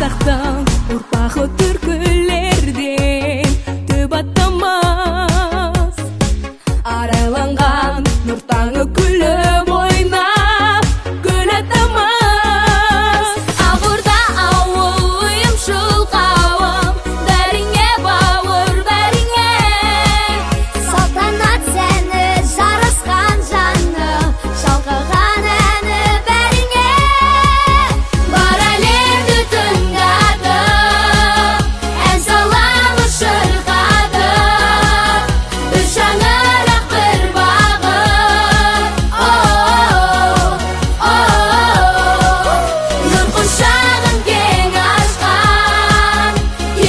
қазақтың ұрпағы түркілерден түп аттамас. Арайланған нұр таңы күліп ойнап гүл атамас. Ақорда ауыл ұйымшыл қауым, бәріңе бауыр бәріңе. Салтанат сәні жарасқан жанны, шалқыған әні бәріңе. Бар әлемді тыңдатып, ән саламыз шырқатып, біз шаңырақ бір бағыт. Нұр құшағын кең ашқан,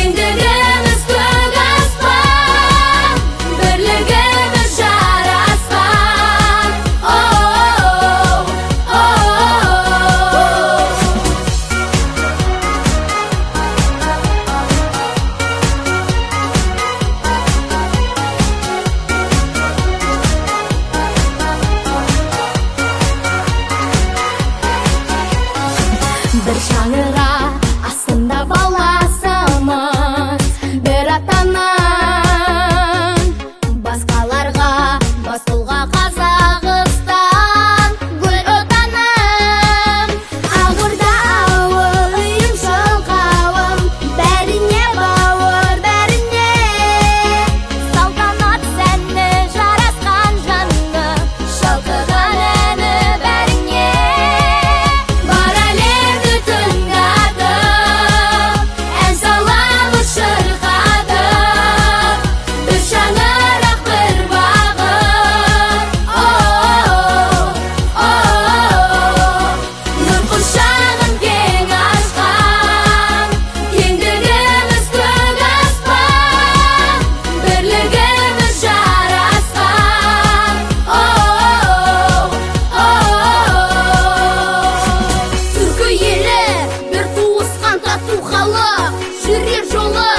ендігіміз көк аспан, бірлігіміз жарасқан. Бір шаңырақ астында баласымыз, бір атаның. Басқаларға, басқұлға Қазақстан гүл отаным. Ақорда ауыл ұйымшыл қауым, бәріне бауыр бәріне. Салтанат сәні жарасқан жанны, шалқыған әні бәріңе. Бар әлемді тыңдатып, ән саламыз шырқатып, біз шаңырақ бір бағыт. Нұр құшағын кең ашқан, ендігіміз көк аспан, бірлігіміз жарасқан. Түркі елі бір туысқан тату халық, жүрер жолы